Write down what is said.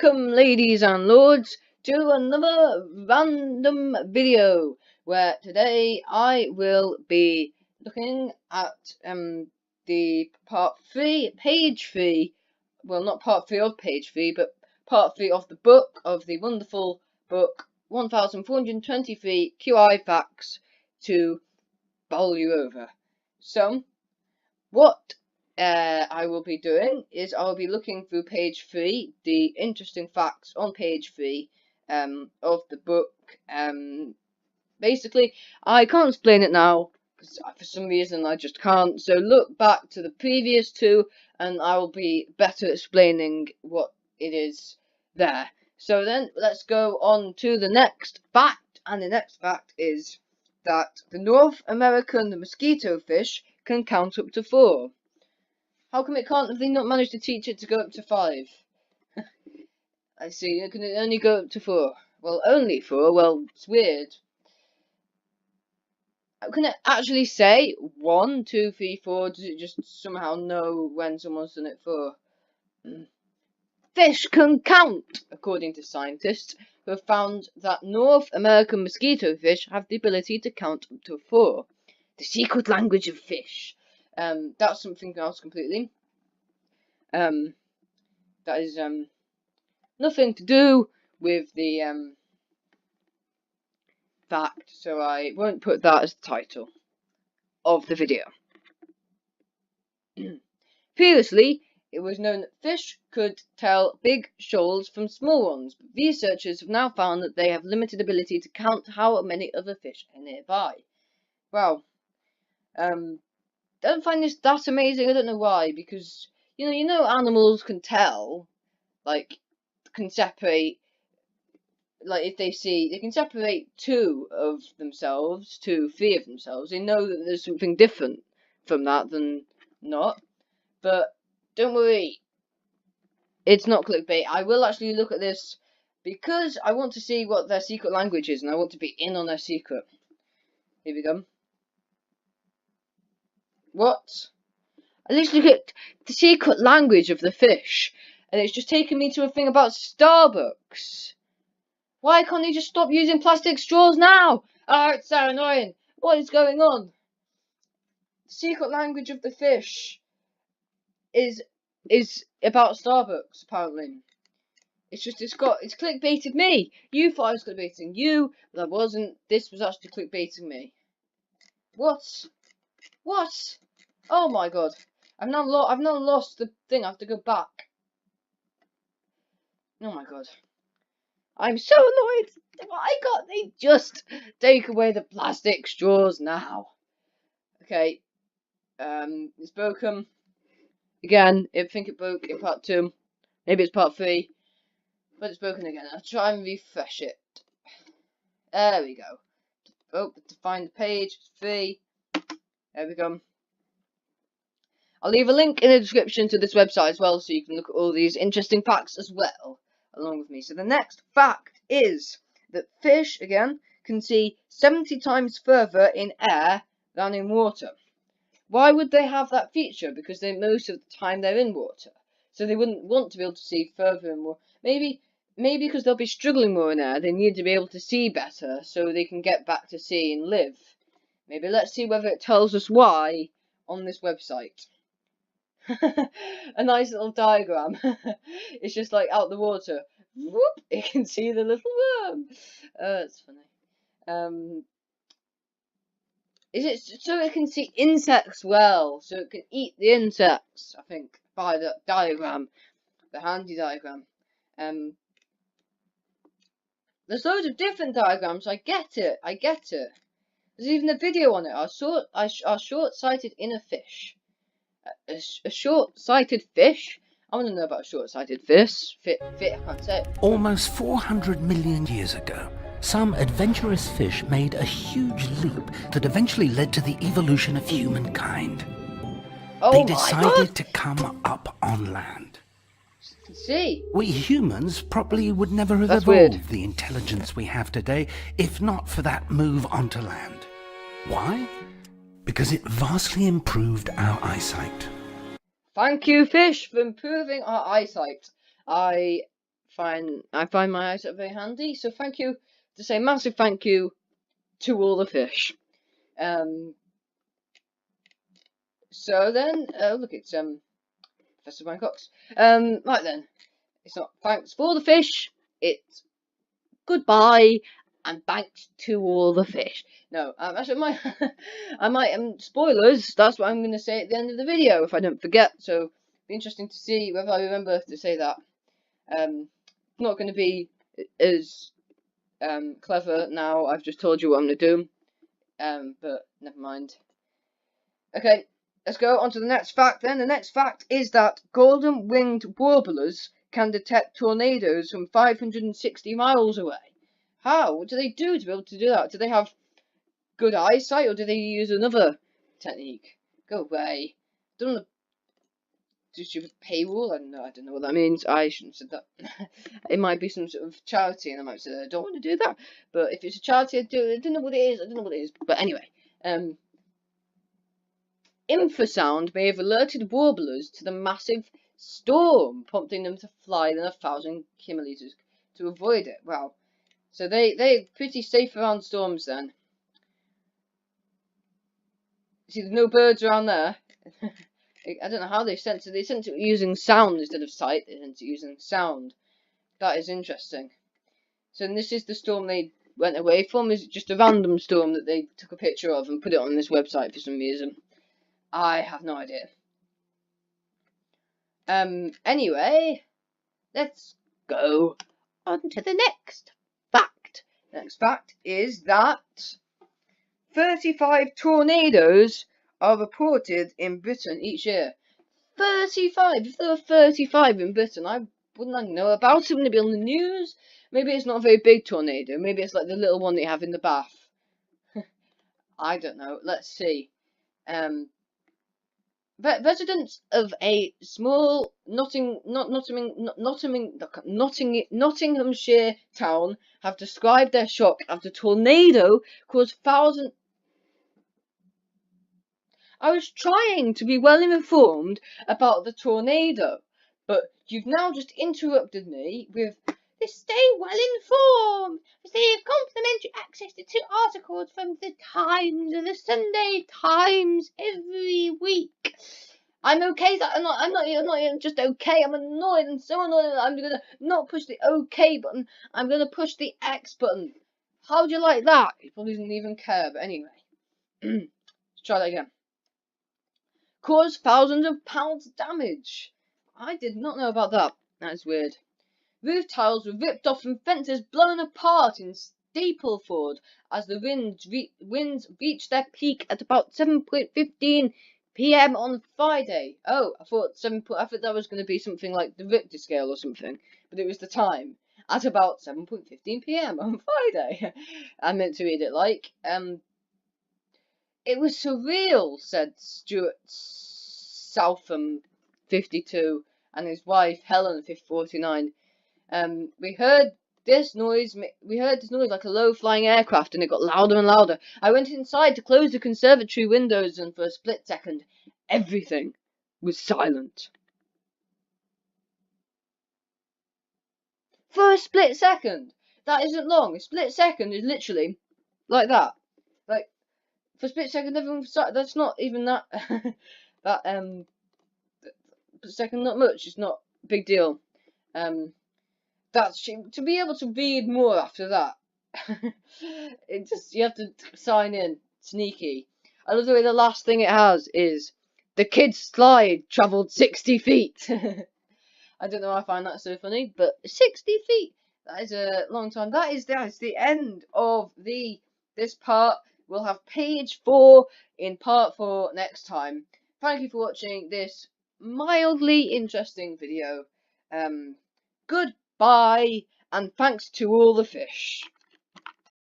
Welcome, ladies and lords, to another random video where today I will be looking at the part 3, page 3. Well, not part 3 of page 3, but part 3 of the book, of the wonderful book 1423 QI Facts to bowl you over. So, what I will be doing is I'll be looking through page 3, the interesting facts on page 3 of the book. Basically, I can't explain it now because for some reason I just can't. So look back to the previous two, and I will be better explaining what it is there. So then let's go on to the next fact, and the next fact is that the North American mosquito fish can count up to 4. How come it can't? Have they not managed to teach it to go up to 5? I see. It can only go up to 4. Well, only 4. Well, it's weird. Can it actually say 1, 2, 3, 4? Does it just somehow know when someone's done it for? Fish can count, according to scientists who have found that North American mosquito fish have the ability to count up to 4. The secret language of fish. That's something else completely. That is nothing to do with the fact, so I won't put that as the title of the video. Previously, it was known that fish could tell big shoals from small ones, but researchers have now found that they have limited ability to count how many other fish are nearby. Wow. Don't find this that amazing. I don't know why, because you know animals can tell, like can separate, like if they can separate 2 of themselves to 3 of themselves. They know that there's something different from that than not. But don't worry, it's not clickbait. I will actually look at this because I want to see what their secret language is, and I want to be in on their secret. Here we go. What? I literally look at the secret language of the fish, and it's just taken me to a thing about Starbucks. Why can't they just stop using plastic straws now? Ah, it's so annoying. What is going on? The secret language of the fish is about Starbucks, apparently. It's clickbaited me. You thought I was clickbaiting you, but I wasn't. This was actually clickbaiting me. What? What? Oh my god! I've now lost the thing. I have to go back. Oh my god! I'm so annoyed. Why can't they just take away the plastic straws now? Okay. It's broken again. I think it broke in part 2. Maybe it's part 3, but it's broken again. I'll try and refresh it. There we go. Oh, to find the page. 3. There we go. I'll leave a link in the description to this website as well, so you can look at all these interesting facts as well, along with me. So the next fact is that fish, again, can see 70 times further in air than in water. Why would they have that feature? Because most of the time they're in water, so they wouldn't want to be able to see further in water. Maybe because they'll be struggling more in air, they need to be able to see better, so they can get back to sea and live. Maybe let's see whether it tells us why on this website. A nice little diagram. It's just like out the water. Whoop! It can see the little worm. That's funny. Is it so it can see insects well? So it can eat the insects, I think, by the diagram. The handy diagram. There's loads of different diagrams. I get it. There's even a video on it. Our short-sighted inner fish. A short-sighted fish? I want to know about a short-sighted fish. I can't say it. Almost 400 million years ago, some adventurous fish made a huge leap that eventually led to the evolution of humankind. They decided to come up on land. See? We humans probably would never have evolved weird. The intelligence we have today if not for that move onto land. Why? Because it vastly improved our eyesight. Thank you, fish, for improving our eyesight. I find my eyesight very handy. So thank you, to say massive thank you to all the fish. So then, look, it's Professor Van Cox. Right then, it's not thanks for the fish. It's goodbye and thanks to all the fish. No, actually, I might spoilers. That's what I'm going to say at the end of the video if I don't forget. So it'll be interesting to see whether I remember to say that. Not going to be as clever now. I've just told you what I'm going to do. But never mind. Okay, let's go on to the next fact then. The next fact is that golden winged warblers can detect tornadoes from 560 miles away. How? What do they do to be able to do that? Do they have good eyesight, or do they use another technique? Go away. Don't want to do a paywall. I don't know what that means. I shouldn't have said that. It might be some sort of charity, and I might say I don't want to do that. But if it's a charity, I don't know what it is. I don't know what it is. But anyway, infrasound may have alerted warblers to the massive storm, prompting them to fly than 1,000 kilometers to avoid it. Wow. So they're pretty safe around storms then. See, there's no birds around there. I don't know how they sense it. They sense it using sound instead of sight. They sense it using sound. That is interesting. So this is the storm they went away from. Is it just a random storm that they took a picture of and put it on this website for some reason? I have no idea. Anyway, let's go on to the next fact. Next fact is that 35 tornadoes are reported in Britain each year. 35! If there were 35 in Britain, wouldn't I know about it? Wouldn't it be on the news? Maybe it's not a very big tornado. Maybe it's like the little one that you have in the bath. I don't know. Let's see. Residents of a small Nottinghamshire town have described their shock after a tornado caused thousands. I was trying to be well informed about the tornado, but you've now just interrupted me with to stay well informed. Receive complimentary access to 2 articles from the Times and the Sunday Times every week. I'm okay. I'm not just okay. I'm annoyed and so annoyed. I'm gonna not push the OK button. I'm gonna push the X button. How do you like that? He probably doesn't even care. But anyway, let's try that again. Caused thousands of pounds damage. I did not know about that. That's weird. Roof tiles were ripped off and fences blown apart in Stapleford as the winds reached their peak at about 7:15 p.m. on Friday. Oh, I thought that was going to be something like the Richter scale or something, but it was the time at about 7:15 p.m. on Friday. I meant to read it like It was surreal, said Stuart Southam, 52, and his wife Helen, 49. We heard this noise like a low-flying aircraft, and it got louder and louder. I went inside to close the conservatory windows, and for a split second, everything was silent. For a split second! That isn't long. A split second is literally like that. Like, for a split second, everyone was silent. That's not even that. Second, not much. It's not a big deal. That's to be able to read more after that. You have to sign in sneaky. I love the way the last thing it has is the kid's slide travelled 60 feet. I don't know why I find that so funny, but 60 feet. That is a long time. That is the end of this part. We'll have page 4 in part 4 next time. Thank you for watching this mildly interesting video. Goodbye, and thanks to all the fish.